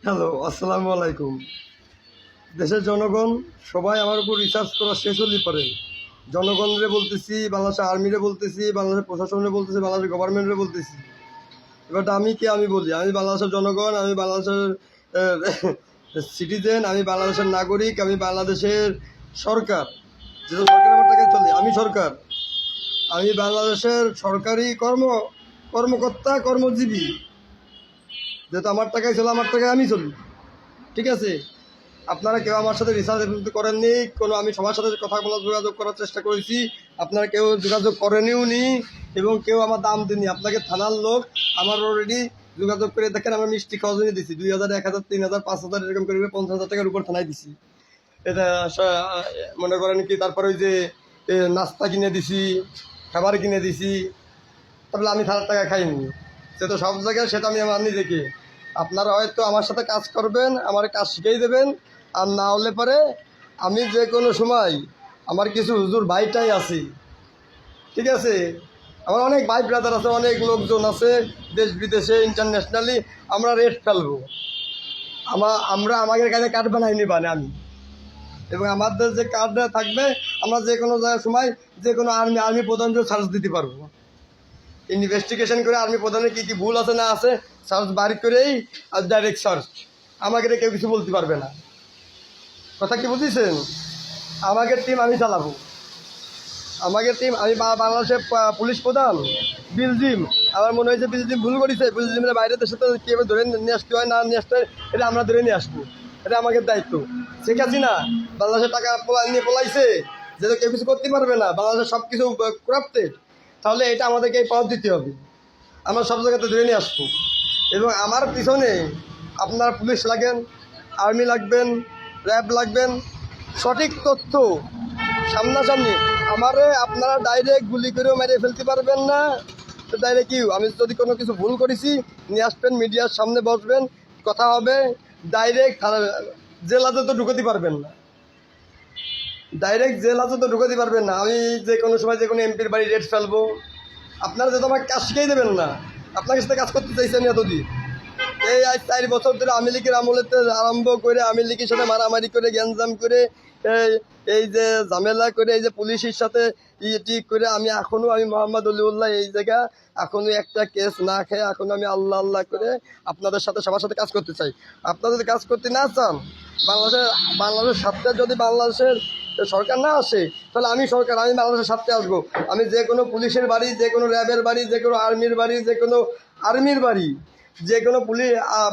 Hello, আসসালামু আলাইকুম। দেশের জনগণ সবাই আমার উপর রিসার্চ করা শেষ হলে পারে। জনগণরে বলতেছি, বাংলাদেশের আর্মিরে বলতেছি, বাংলাদেশের প্রশাসনে বলতেছি, বাংলাদেশের গভর্নমেন্টরে বলতেছি। এবার আমি কে আমি বলি, আমি বাংলাদেশের জনগণ, আমি বাংলাদেশের সিটিজেন, আমি বাংলাদেশের নাগরিক, আমি বাংলাদেশের সরকার। যেহেতু সরকার আমার টাকায় চলে, আমি সরকার। আমি বাংলাদেশের সরকারি কর্মকর্তা, কর্মজীবী। যেহেতু আমার টাকায় চলে, আমার টাকায় আমি চলি। ঠিক আছে, আপনারা কেউ আমার সাথে রিসার্চ করেননি, কোনো আমি সবার সাথে কথা বলার যোগাযোগ করার চেষ্টা করেছি, আপনারা কেউ যোগাযোগ করেনিও নি এবং কেউ আমার দাম দেননি। আপনাকে থানার লোক আমার অলরেডি যোগাযোগ করে দেখেন, আমার মিষ্টি খাওয়া জন্য দিছি 2000, 1000, 3000, 5000 এরকম করে 50,000 টাকার উপর থানায় দিছি। এটা মনে করেন কি, তারপরে ওই যে নাস্তা কিনে দিছি, খাবার কিনে দিছি, তাহলে আমি থানার টাকা খাইনি। সে তো সব জায়গায়, সেটা আমি আমার নিজেকে। আপনারা হয়তো আমার সাথে কাজ করবেন, আমার কাজ শিখিয়ে দেবেন, আর না হলে পরে আমি যে কোনো সময়, আমার কিছু হুজুর ভাইটাই আছে, ঠিক আছে, আমার অনেক ভাই ব্রাদার আছে, অনেক লোকজন আছে দেশ বিদেশে, ইন্টারন্যাশনালি। আমরা রেট ফেলবো, আমরা আমাদের কাছে কার্ড বানাইনি আমি, এবং আমাদের যে কার্ডটা থাকবে, আমরা যে কোনো সময় যে কোনো আর্মি প্রধানকে সার্চ দিতে পারবো। ইনভেস্টিগেশন করে আর্মি প্রধানের কী কী ভুল আছে না আছে সার্চ বার করেই, আর ডাইরেক্ট সার্চ। আমাকে কেউ কিছু বলতে পারবে না। কথা কি বুঝেছেন? আমাকে টিম আমি চালাবো, আমাকে টিম আমি বাংলাদেশের পুলিশ প্রধান বিলজিম। আমার মনে হয়েছে বিলজিম ভুল করেছে, বিলজিমের বাইরে দেশে তো কীভাবে ধরে নিয়ে আসতে হয় না নিয়ে আসতে হয়, এটা আমরা ধরে নিয়ে আসবো। এটা আমাদের দায়িত্ব। ঠিক আছে না, বাংলাদেশের টাকা নিয়ে পলাইছে, যেহেতু কেউ কিছু করতে পারবে না, বাংলাদেশের সব কিছু করাপ্টেড, তাহলে এটা আমাদেরকে এই পথ দিতে হবে। আমরা সব জায়গাতে ধরে নিয়ে আসবো। এবং আমার পিছনে আপনার পুলিশ লাগেন, আর্মি লাগবেন, র্যাব লাগবেন, সঠিক তথ্য সামনাসামনি। আমারে আপনারা ডাইরেক্ট গুলি করেও মেরে ফেলতে পারবেন না। তো ডাইরেক্ট কি, আমি যদি কোনো কিছু ভুল করেছি নিয়ে আসবেন, মিডিয়ার সামনে বসবেন, কথা হবে। ডাইরেক্ট জেল হাজতে তো ঢুকাতে পারবেন না, ডাইরেক্ট জেল হাজতে তো ঢুকাতে পারবেন না। আমি যে কোনো সময় যে কোনো এমপির বাড়ি রেট ফেলবো। আপনারা যেহেতু আমাকে কাজ শিখেই দেবেন না, আপনাকে সাথে কাজ করতে চাইছি আমি এতদিন। এই আজ 4 বছর ধরে আওয়ামী লীগের আমলেতে আরম্ভ করে, আওয়ামী লীগের সাথে মারামারি করে, গ্যাঞ্জাম করে, এই যে ঝামেলা করে, এই যে পুলিশের সাথে ঠিক করে, আমি মোহাম্মদ অলিউল্লাহ এই জায়গা এখনও একটা কেস না খেয়ে এখনও আমি আল্লাহ আল্লাহ করে আপনাদের সাথে সবার সাথে কাজ করতে চাই। আপনারা যদি কাজ করতে না চান, বাংলাদেশের স্বার্থে যদি বাংলাদেশের সরকার না আসে, তাহলে আমি সরকার, আমি বাংলাদেশের স্বার্থে আসবো। আমি যে কোনো পুলিশের বাড়ি, যে কোনো র্যাবের বাড়ি, যে কোনো আর্মির বাড়ি, যে কোনো আর্মির বাড়ি, যে কোনো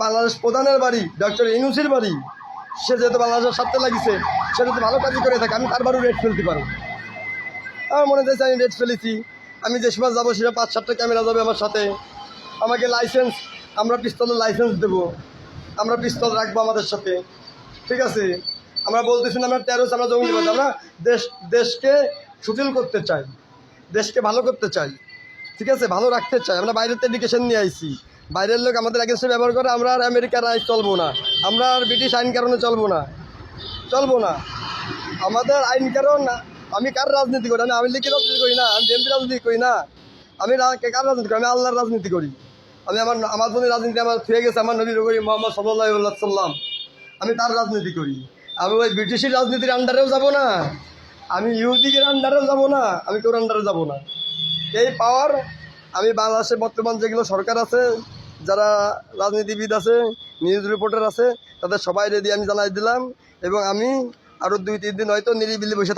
বাংলাদেশ প্রধানের বাড়ি, ডক্টর ইউনূসের বাড়ি, সে যেহেতু বাংলাদেশের স্বার্থে লাগিছে, সে যদি ভালো কাজই করে থাকে, আমি তার বাড়িও রেট ফেলতে পারবো। আমার মনে চাইছে আমি রেট ফেলেছি। আমি যে সময় যাবো সেটা 5-7টা ক্যামেরা যাবে আমার সাথে। আমাকে লাইসেন্স, আমরা পিস্তলের লাইসেন্স দেবো, আমরা পিস্তল রাখবো আমাদের সাথে। ঠিক আছে, আমরা বলতেছি না আমরা টেরোরিস্ট, আমরা জঙ্গিবাদ। আমরা দেশকে সুটিল করতে চাই, দেশকে ভালো করতে চাই, ঠিক আছে, ভালো রাখতে চাই। আমরা বাইরের এডুকেশন নিয়ে আইছি, বাইরের লোক আমাদের এগেনস্টে ব্যবহার করে, আমরা আর আমেরিকার আইন চলবো না, আমরা আর ব্রিটিশ আইন কারণে চলবো না। আমাদের আইন কারণ, আমি কার রাজনীতি করি? আমি আওয়ামী লীগের রাজনীতি করি না, আমি বিএনপি রাজনীতি করি না, আমি কার রাজনীতি করি? আমি আল্লাহর রাজনীতি করি। আমি আমার জন্য রাজনীতি আমার থুয়ে গেছে আমার নবী করি মোহাম্মদ সাল্লাল্লাহু আলাইহি সাল্লাম, আমি তার রাজনীতি করি। আমি ওই ব্রিটিশের রাজনীতির আন্ডারেও যাব না, আমি ইহুদিদের আন্ডারেও যাব না, আমি কেউ আন্ডারে যাব না। এই পাওয়ার আমি বাংলাদেশে বর্তমান যেগুলো সরকার আছে, যারা রাজনীতিবিদ আছে, নিউজ রিপোর্টার আছে, তাদের সবাই রেডি আমি জানাই দিলাম। এবং আমি আরও 2-3 দিন হয়তো নিরিবিলি বসে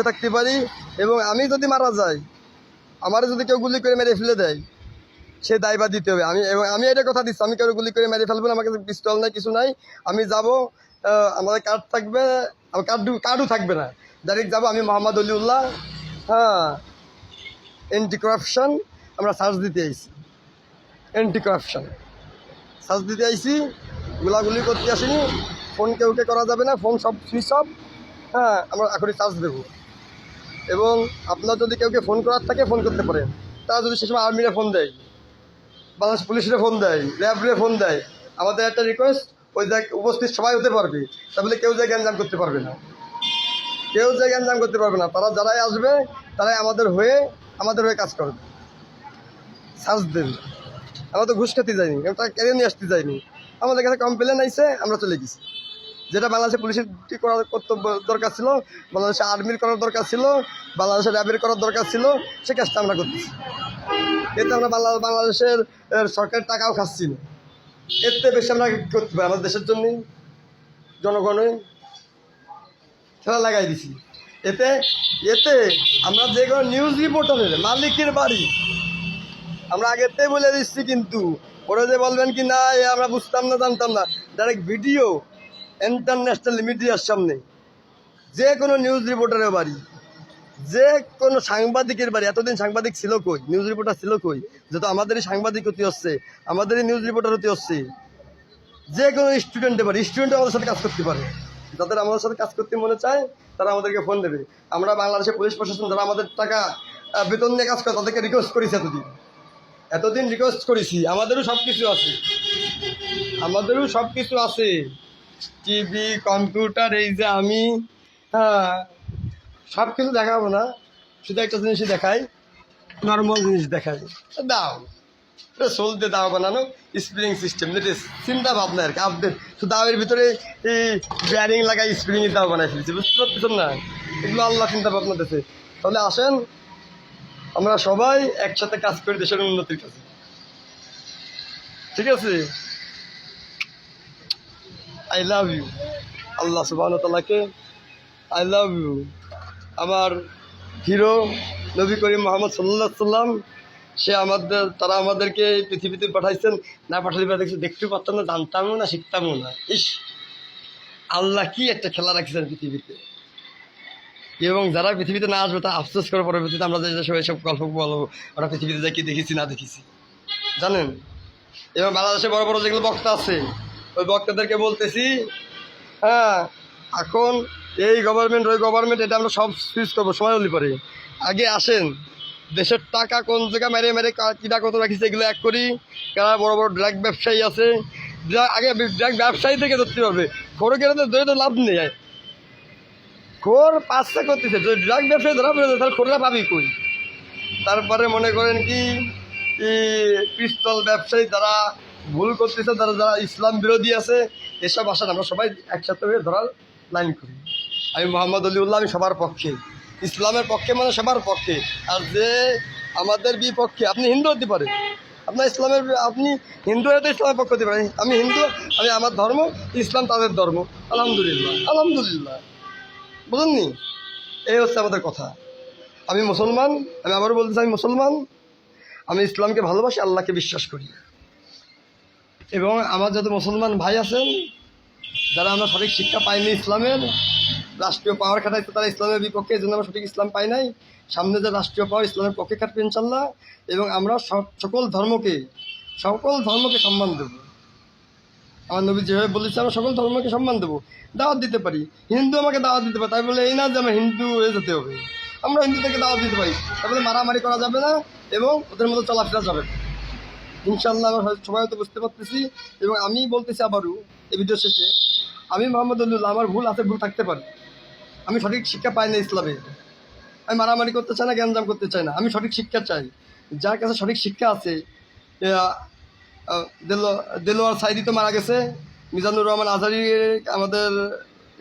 থাকতে পারি, এবং আমি যদি মারা যাই, আমার যদি কেউ গুলি করে মেরে ফেলে দেয়, সে দায়ভার দিতে হবে। আমি এটা কথা দিচ্ছি, আমি কেউ গুলি করে মেরে ফেলবো না, আমার কাছে পিস্তল নাই, কিছু নাই। আমি যাব, আমাদের কার্ড থাকবে, আমার কার্ডও থাকবে না, ডাইরেক্ট যাবো। আমি মোহাম্মদ অলিউল্লাহ, হ্যাঁ, অ্যান্টি করাপশন, আমরা সার্চ দিতে আইছি, অ্যান্টি করাপশন সার্চ দিতে আইছি, গুলাগুলি করতে আসিনি। ফোন কেউ করা যাবে না, ফোন সব সুইচ অফ। হ্যাঁ, আমরা এখনই সার্চ দেবো। এবং আপনার যদি কেউ ফোন করার থাকে, ফোন করতে পারেন। তারা যদি সে সময় আর্মিরা ফোন দেয়, বাংলাদেশ পুলিশরা ফোন দেয়, র্যাবরে ফোন দেয়, আমাদের একটা রিকোয়েস্ট, ওই জায়গায় উপস্থিত সবাই হতে পারবে, তাহলে কেউ জায়গায় গ্যাঞ্জাম করতে পারবে না, তারা যারাই আসবে তারাই আমাদের হয়ে কাজ করবে। সার্চ দেবে। আমরা তো ঘুষ খেতে যাইনি, টাকা কেড়ে নিয়ে আসতে যাইনি। আমাদের কাছে কমপ্লেন আইছে, আমরা চলে গেছি। যেটা বাংলাদেশের পুলিশের করার কর্তব্য দরকার ছিল, বাংলাদেশের আর্মির করার দরকার ছিল, বাংলাদেশের র্যাবের করার দরকার ছিল, সে কাজটা আমরা করতেছি। এতে আমরা বাংলাদেশের সরকারের টাকাও খাচ্ছি না। এতে বেশি আমরা করতে পারি আমাদের দেশের জন্যই, জনগণে খেলা লাগাই দিছি। এতে এতে আমরা যে কোনো নিউজ রিপোর্টারের মালিকের বাড়ি আমরা আগেতেই বলে দিচ্ছি, কিন্তু পরে যে বলবেন কি না আমরা বুঝতাম না, জানতাম না, ডাইরেক্ট ভিডিও ইন্টারন্যাশনাল মিডিয়ার সামনে যে কোনো নিউজ রিপোর্টারের বাড়ি, যে কোনো সাংবাদিকের বাড়ি। এতদিন সাংবাদিক ছিল কই, নিউজ রিপোর্টার ছিল কই? যেহেতু আমাদেরই সাংবাদিক হতে হচ্ছে, আমাদেরই নিউজ রিপোর্টার হতে হচ্ছে। যে কোনো স্টুডেন্টের বাড়ি, স্টুডেন্ট আমাদের সাথে কাজ করতে পারে। যাদের আমাদের সাথে কাজ করতে মনে চায় তারা আমাদেরকে ফোন দেবে। আমরা বাংলাদেশের পুলিশ প্রশাসন যারা আমাদের টাকা বেতন নিয়ে কাজ করে তাদেরকে রিকোয়েস্ট করেছি, এতদিন রিকোয়েস্ট করেছি। আমাদেরও সব কিছু আছে, আমাদেরও সব কিছু আছে, টিভি, কম্পিউটার। এই যে আমি সব কিছু দেখাবো না, শুধু একটা জিনিসই দেখাই, নর্মাল জিনিস দেখাই। দাও এটা চলতে দাও বানানো স্প্রিং সিস্টেম, চিন্তা ভাবনা আর কি আপডেট। তো দাওয়ের ভিতরে এই ব্যারিং লাগাই স্প্রিংয়ের দাও বানাই ফেলছি, বুঝতে পারতেছেন না? এগুলো আল্লাহ চিন্তা ভাবনা দিতেছে। তাহলে আসেন আমরা সবাই একসাথে কাজ করি দেশের উন্নতির কাছে, ঠিক আছে? আই লাভ ইউ, আল্লাহ সুবহানাহু ওয়া তাআলাকে আই লাভ ইউ। আমার হিরো নবী করিম মুহাম্মদ সাল্লাল্লাহু আলাইহি সাল্লাম, সে তারা আমাদেরকে পৃথিবীতে পাঠাইছেন। না পাঠালে দেখতেও পারতাম না, জানতামও না, শিখতামও না। ইস, আল্লাহ কি একটা খেলা রাখছেন পৃথিবীতে। এবং যারা পৃথিবীতে না আসবে তা আফসোস করে পরবর্তীতে আমরা যে সব গল্প বলবো, ওরা পৃথিবীতে যা কি দেখেছি না দেখেছি, জানেন? এবং বাংলাদেশে বড় বড় যেগুলো বক্তা আছে, ওই বক্তাদেরকে বলতেছি, এখন এই গভর্নমেন্ট ওই গভর্নমেন্ট এটা আমরা সব সুইচ করবো সময় হলে পরে। আগে আসেন দেশের টাকা কোন জায়গায় মেরে মেরে কিনা কত রাখিছে এগুলো এক করি। কারা বড় বড় ড্রাগ ব্যবসায়ী আছে, আগে ড্রাগ ব্যবসায়ী থেকে ধরতে হবে। খোরে কেন ধরে তো লাভ নেই, খোর পাঁচটা করতেছে। যদি ড্রাগ ব্যবসায়ী ধরা পড়ে তাহলে খোররা পাবি কই? তারপরে মনে করেন কি পিস্তল ব্যবসায়ী যারা ভুল করতেছে, যারা ইসলাম বিরোধী আছে, এসব আসেন আমরা সবাই একসাথে হয়ে ধরার লাইন করি। আমি মোহাম্মদ আলিউল্লাহ, আমি সবার পক্ষে, ইসলামের পক্ষে, মানে সবার পক্ষে। আর যে আমাদের বিপক্ষে, আপনি হিন্দু হতে পারেন, আপনার ইসলামের, আপনি হিন্দু হয়তো ইসলামের পক্ষ হতে পারেন। আমি হিন্দু, আমি আমার ধর্ম, ইসলাম তাদের ধর্ম। আলহামদুলিল্লাহ, আলহামদুলিল্লাহ, বুঝলেননি? এই হচ্ছে আমাদের কথা। আমি মুসলমান, আমি আবারও বলতেছি আমি মুসলমান, আমি ইসলামকে ভালোবাসি, আল্লাহকে বিশ্বাস করি। এবং আমার যত মুসলমান ভাই আছেন যারা আমরা সঠিক শিক্ষা পাইনি ইসলামের, রাষ্ট্রীয় পাওয়ার খাটাইছে তারা ইসলামের বিপক্ষে, এই জন্য আমরা সঠিক ইসলাম পাই নাই। সামনে যে রাষ্ট্রীয় পাওয়ার ইসলামের পক্ষে খাটবে ইনশাল্লাহ। এবং আমরা সকল ধর্মকে সম্মান দেব। আমার নবী যেভাবে বলেছে আমরা সকল ধর্মকে সম্মান দেবো, দাওয়াত দিতে পারি। হিন্দু আমাকে দাওয়াত দিতে পারে, তাই বলে এই না যে আমার হিন্দু হয়ে যেতে হবে। আমরা হিন্দু থেকে দাওয়াত দিতে পারি, তারপরে মারামারি করা যাবে না এবং ওদের মতো চলাফেরা যাবে না ইনশাল্লাহ। আমরা সবাই হয়তো বুঝতে পারতেছি। এবং আমি বলতেছি আবারও এই ভিডিও শেষে, আমি মোহাম্মদ আলিউল্লাহ, আমার ভুল আছে, ভুল থাকতে পারে। আমি সঠিক শিক্ষা পাই না ইসলামে, আমি মারামারি করতে চাই না, জ্ঞানজাম করতে চাই না, আমি সঠিক শিক্ষা চাই। যার কাছে সঠিক শিক্ষা আছে, দেলোয়ার সাইদি তো মারা গেছে, মিজানুর রহমান আজারি, আমাদের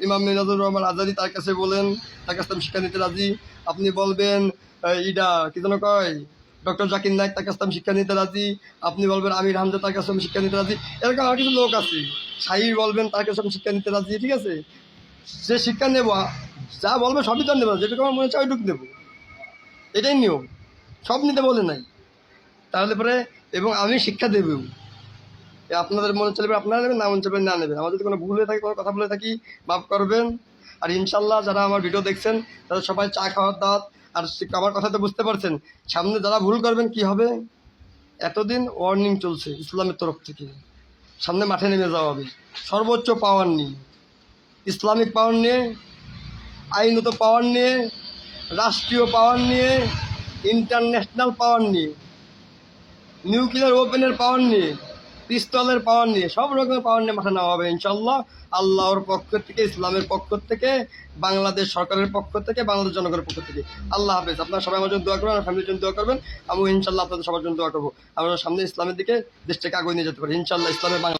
ইমাম মিজানুর রহমান আজারি, তার কাছে বলেন, তার কাছে আমি শিক্ষা নিতে রাজি। আপনি বলবেন ইডা কি যেন কয় ডক্টর জাকির নায়ক, তার কাছে আমি শিক্ষা নিতে রাজি। আপনি বলবেন আমির হামজা, তার কাছে আমি শিক্ষা নিতে রাজি। এরকম আর কিছু লোক আছে, শাহির বলবেন, তার কাছে আমি শিক্ষা নিতে রাজি। ঠিক আছে, যে শিক্ষা নেব, যা বলবে সবই তো নেব, যেটুকু আমার মনে হচ্ছে ওইটুকু নেবো, এটাই নিয়ম। সব নিতে বলে নাই, তাহলে পরে। এবং আমি শিক্ষা দেব, আপনাদের মনে চলবে আপনারা নেবেন, না মনে চলবে না নেবেন। আমার যদি কোনো ভুল হয়ে থাকে, কোনো কথা বলে থাকি, মাফ করবেন। আর ইনশাল্লাহ যারা আমার ভিডিও দেখছেন তারা সবাই চা খাওয়ার দাওয়াত। আর আমার কথা তো বুঝতে পারছেন, সামনে যারা ভুল করবেন কি হবে। এতদিন ওয়ার্নিং চলছে ইসলামের তরফ থেকে, সামনে মাঠে নেমে যাওয়া হবে সর্বোচ্চ পাওয়ার নিয়ে, ইসলামিক পাওয়ার নিয়ে, আইনত পাওয়ার নিয়ে, রাষ্ট্রীয় পাওয়ার নিয়ে, ইন্টারন্যাশনাল পাওয়ার নিয়ে, নিউক্লিয়ার ওপেনের পাওয়ার নিয়ে। পিস্তলের পাওয়ার নিয়ে, সব রকমের পাওয়ার নিয়ে মাঠে নেওয়া হবে ইনশাল্লাহ। আল্লাহর পক্ষ থেকে, ইসলামের পক্ষ থেকে, বাংলাদেশ সরকারের পক্ষ থেকে, বাংলাদেশ জনগণের পক্ষ থেকে। আল্লাহ হাফেজ। আপনারা সবাই আমার জন্য দোয়া করবেন, আমার ফ্যামিলির জন্য দোয়া করবেন। আমি ইনশাল্লাহ আপনাদের সবার জন্য দোয়া করবো। আমরা সামনে ইসলামের দিকে দেশটাকে আগে নিয়ে যেতে পারি ইনশাল্লাহ। ইসলামের বাংলা